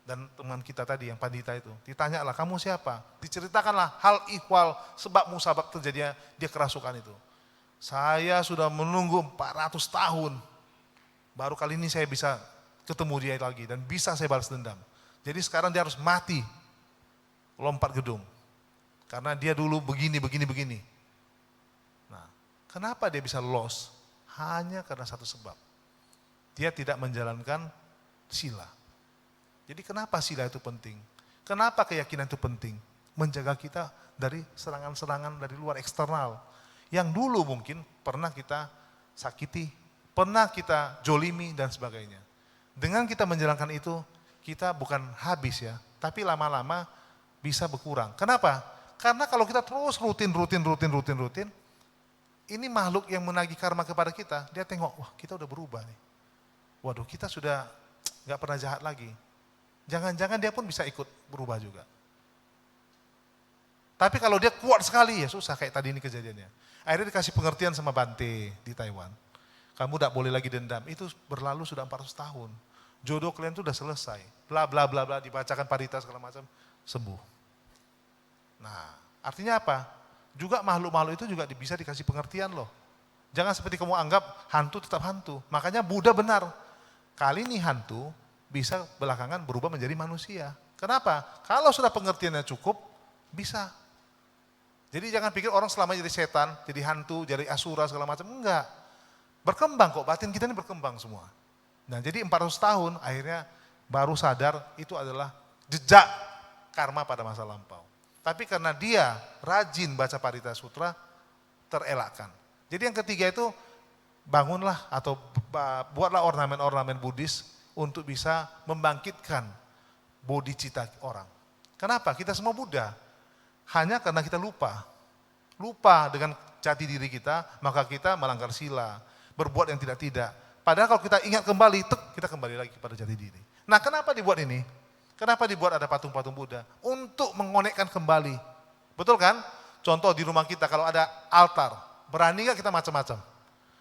Dan teman kita tadi yang pandita itu, ditanyalah kamu siapa? Diceritakanlah hal ihwal sebab musabab terjadinya dia kerasukan itu. Saya sudah menunggu 400 tahun, baru kali ini saya bisa ketemu dia lagi dan bisa saya balas dendam. Jadi sekarang dia harus mati, lompat gedung. Karena dia dulu begini. Nah, kenapa dia bisa lost? Hanya karena satu sebab. Dia tidak menjalankan sila. Jadi kenapa sila itu penting? Kenapa keyakinan itu penting? Menjaga kita dari serangan-serangan dari luar eksternal. Yang dulu mungkin pernah kita sakiti, pernah kita jolimi dan sebagainya. Dengan kita menjalankan itu, kita bukan habis ya, tapi lama-lama bisa berkurang. Kenapa? Karena kalau kita terus rutin, ini makhluk yang menagih karma kepada kita, dia tengok, wah kita udah berubah nih. Waduh kita sudah gak pernah jahat lagi. Jangan-jangan dia pun bisa ikut berubah juga. Tapi kalau dia kuat sekali ya susah kayak tadi ini kejadiannya. Akhirnya dikasih pengertian sama Bante di Taiwan. Kamu tidak boleh lagi dendam, itu berlalu sudah 400 tahun. Jodoh kalian itu sudah selesai. Bla bla bla bla dibacakan parita segala macam, sembuh. Nah, artinya apa? Juga makhluk-makhluk itu juga bisa dikasih pengertian loh. Jangan seperti kamu anggap hantu tetap hantu. Makanya Buddha benar. Kali ini hantu bisa belakangan berubah menjadi manusia. Kenapa? Kalau sudah pengertiannya cukup, bisa. Jadi jangan pikir orang selamanya jadi setan, jadi hantu, jadi asura segala macam. Enggak. Berkembang kok, batin kita ini berkembang semua. Nah jadi 400 tahun akhirnya baru sadar itu adalah jejak karma pada masa lampau. Tapi karena dia rajin baca Parita Sutra, terelakkan. Jadi yang ketiga itu bangunlah atau buatlah ornamen-ornamen Buddhis untuk bisa membangkitkan bodhicitta orang. Kenapa? Kita semua Buddha. Hanya karena kita lupa dengan jati diri kita, maka kita melanggar sila, berbuat yang tidak-tidak. Padahal kalau kita ingat kembali, kita kembali lagi kepada jati diri. Nah kenapa dibuat ini? Kenapa dibuat ada patung-patung Buddha? Untuk mengonekkan kembali. Betul kan? Contoh di rumah kita kalau ada altar, berani nggak kita macam-macam?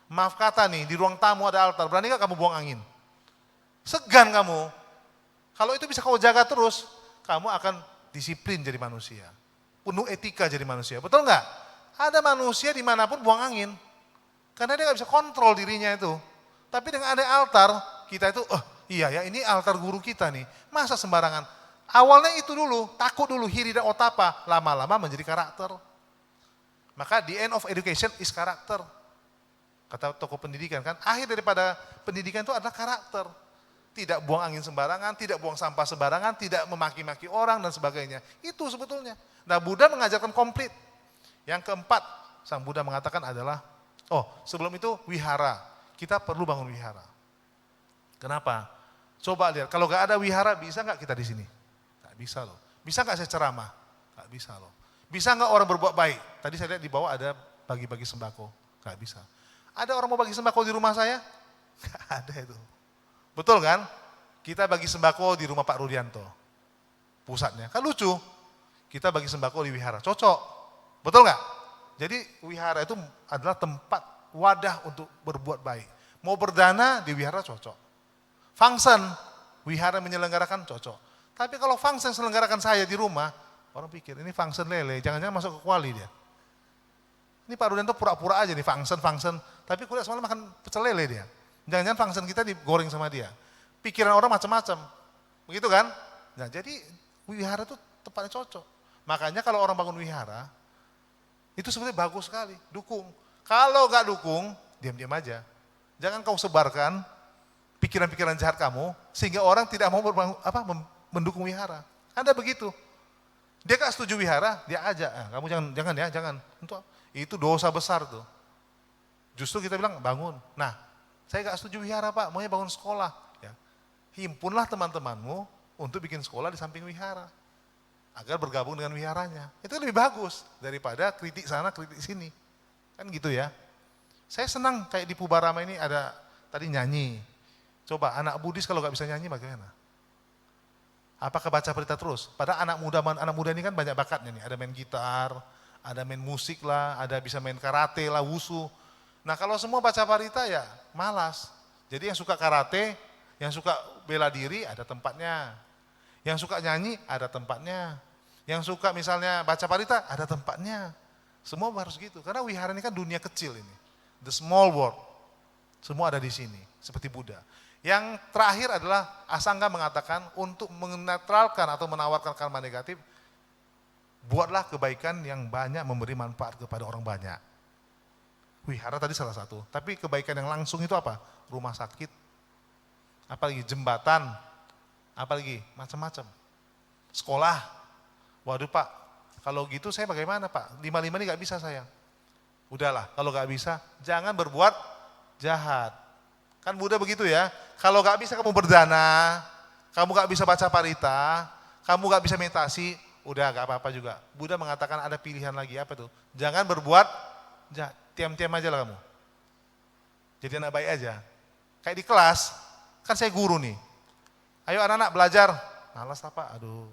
Maaf kata nih, di ruang tamu ada altar, berani nggak kamu buang angin? Segan kamu. Kalau itu bisa kau jaga terus, kamu akan disiplin jadi manusia. Penuh etika jadi manusia, betul nggak? Ada manusia dimanapun buang angin. Karena dia nggak bisa kontrol dirinya itu. Tapi dengan ada altar, kita itu, iya ya ini altar guru kita nih. Masa sembarangan? Awalnya itu dulu, takut dulu, hiri dan otapa. Lama-lama menjadi karakter. Maka the end of education is karakter. Kata tokoh pendidikan kan, akhir daripada pendidikan itu adalah karakter. Tidak buang angin sembarangan, tidak buang sampah sembarangan, tidak memaki-maki orang dan sebagainya. Itu sebetulnya. Nah Buddha mengajarkan komplit. Yang keempat, Sang Buddha mengatakan adalah, sebelum itu wihara. Kita perlu bangun wihara. Kenapa? Coba lihat, kalau gak ada wihara bisa gak kita di sini? Gak bisa loh. Bisa gak saya ceramah? Gak bisa loh. Bisa gak orang berbuat baik? Tadi saya lihat di bawah ada bagi-bagi sembako. Gak bisa. Ada orang mau bagi sembako di rumah saya? Gak ada itu. Betul kan? Kita bagi sembako di rumah Pak Rudianto. Pusatnya. Kan lucu. Kita bagi sembako di wihara. Cocok. Betul gak? Jadi wihara itu adalah tempat wadah untuk berbuat baik. Mau berdana di wihara cocok. Function, wihara menyelenggarakan cocok. Tapi kalau function selenggarakan saya di rumah, orang pikir ini function lele, jangan-jangan masuk ke kuali dia. Ini Pak Rudianto pura-pura aja nih function, tapi kuliah semalam makan pecel lele dia. Jangan-jangan function kita digoreng sama dia. Pikiran orang macam-macam, begitu kan? Nah jadi wihara itu tempatnya cocok. Makanya kalau orang bangun wihara, itu sebenarnya bagus sekali, dukung. Kalau gak dukung, diam-diam aja. Jangan kau sebarkan pikiran-pikiran jahat kamu, sehingga orang tidak mau mendukung wihara. Anda begitu. Dia gak setuju wihara, dia ajak. Kamu jangan. Itu dosa besar tuh. Justru kita bilang bangun. Nah, saya gak setuju wihara Pak, maunya bangun sekolah. Ya. Himpunlah teman-temanmu untuk bikin sekolah di samping wihara. Agar bergabung dengan wiharanya. Itu lebih bagus daripada kritik sana, kritik sini. Kan gitu ya. Saya senang kayak di Pubarama ini ada tadi nyanyi. Coba anak Buddhis kalau gak bisa nyanyi bagaimana? Apakah baca berita terus? Padahal anak muda ini kan banyak bakatnya nih. Ada main gitar, ada main musik lah, ada bisa main karate lah, wushu. Nah kalau semua baca berita ya malas. Jadi yang suka karate, yang suka bela diri ada tempatnya. Yang suka nyanyi ada tempatnya. Yang suka misalnya baca berita ada tempatnya. Semua harus gitu. Karena wihara ini kan dunia kecil ini. The small world. Semua ada di sini. Seperti Buddha. Yang terakhir adalah Asangga mengatakan untuk menetralkan atau menawarkan karma negatif, buatlah kebaikan yang banyak memberi manfaat kepada orang banyak. Wihara tadi salah satu, tapi kebaikan yang langsung itu apa? Rumah sakit, apalagi jembatan, apalagi macam-macam. Sekolah, waduh Pak, kalau gitu saya bagaimana Pak? 55 ini gak bisa saya. Udahlah, kalau gak bisa, jangan berbuat jahat. Kan Buddha begitu ya, kalau gak bisa kamu berdana, kamu gak bisa baca parita, kamu gak bisa meditasi, udah gak apa-apa juga. Buddha mengatakan ada pilihan lagi, apa tuh? Jangan berbuat jahat, diam-diam aja lah kamu. Jadi anak baik aja. Kayak di kelas, kan saya guru nih. Ayo anak-anak belajar, malas lah Pak, aduh.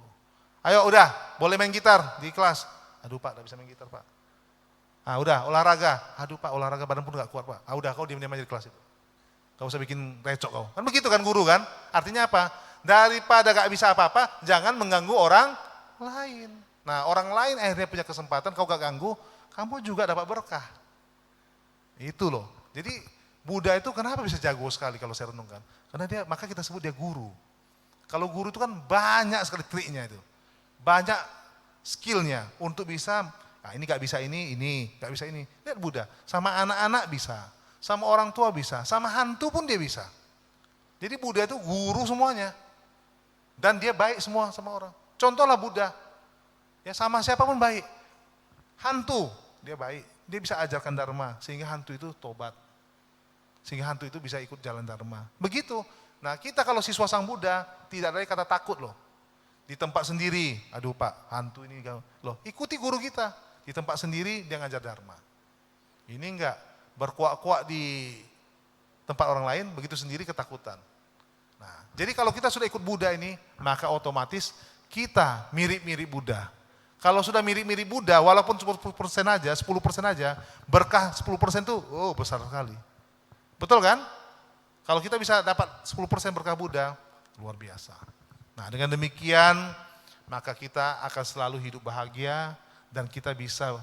Ayo udah, boleh main gitar di kelas. Aduh Pak, gak bisa main gitar Pak. Udah, olahraga. Aduh Pak, olahraga badan pun gak kuat Pak. Udah, kau diam-diam aja di kelas itu. Gak usah bikin recok kau. Kan begitu kan guru kan? Artinya apa? Daripada gak bisa apa-apa, jangan mengganggu orang lain. Nah orang lain akhirnya punya kesempatan, kau gak ganggu, kamu juga dapat berkah. Itu loh. Jadi Buddha itu kenapa bisa jago sekali kalau saya renungkan? Karena maka kita sebut dia guru. Kalau guru itu kan banyak sekali triknya itu. Banyak skillnya untuk bisa, ini gak bisa ini gak bisa ini. Lihat Buddha, sama anak-anak bisa. Sama orang tua bisa, sama hantu pun dia bisa. Jadi Buddha itu guru semuanya. Dan dia baik semua sama orang. Contohlah Buddha, ya sama siapapun baik. Hantu, dia baik. Dia bisa ajarkan dharma, sehingga hantu itu tobat. Sehingga hantu itu bisa ikut jalan dharma. Begitu. Nah kita kalau siswa Sang Buddha, tidak ada kata takut loh. Di tempat sendiri, aduh Pak, hantu ini, loh ikuti guru kita. Di tempat sendiri, dia ngajar dharma. Ini enggak. Berkuak-kuak di tempat orang lain, begitu sendiri ketakutan. Nah, jadi kalau kita sudah ikut Buddha ini, maka otomatis kita mirip-mirip Buddha. Kalau sudah mirip-mirip Buddha, walaupun 10% aja, 10% aja, berkah 10% tuh, oh besar sekali. Betul kan? Kalau kita bisa dapat 10% berkah Buddha, luar biasa. Nah dengan demikian, maka kita akan selalu hidup bahagia dan kita bisa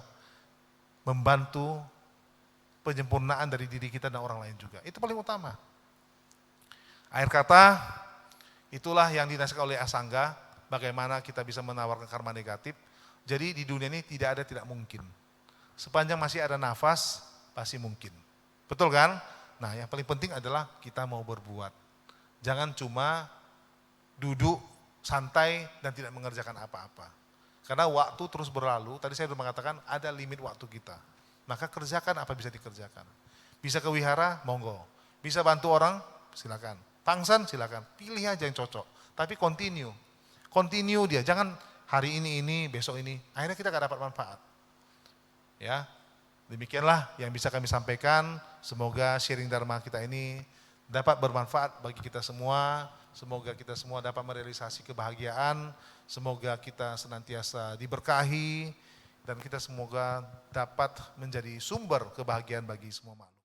membantu penyempurnaan dari diri kita dan orang lain juga. Itu paling utama. Akhir kata, itulah yang dirasakan oleh Asangga, bagaimana kita bisa menawarkan karma negatif. Jadi di dunia ini tidak ada tidak mungkin. Sepanjang masih ada nafas, pasti mungkin. Betul kan? Nah yang paling penting adalah kita mau berbuat. Jangan cuma duduk santai dan tidak mengerjakan apa-apa. Karena waktu terus berlalu, tadi saya sudah mengatakan ada limit waktu kita. Maka kerjakan apa bisa dikerjakan. Bisa ke wihara, monggo. Bisa bantu orang, silakan. Pangsan, silakan. Pilih aja yang cocok. Tapi continue. Continue dia, jangan hari ini, besok ini. Akhirnya kita gak dapat manfaat. Ya, demikianlah yang bisa kami sampaikan. Semoga sharing dharma kita ini dapat bermanfaat bagi kita semua. Semoga kita semua dapat merealisasi kebahagiaan. Semoga kita senantiasa diberkahi. Dan kita semoga dapat menjadi sumber kebahagiaan bagi semua makhluk.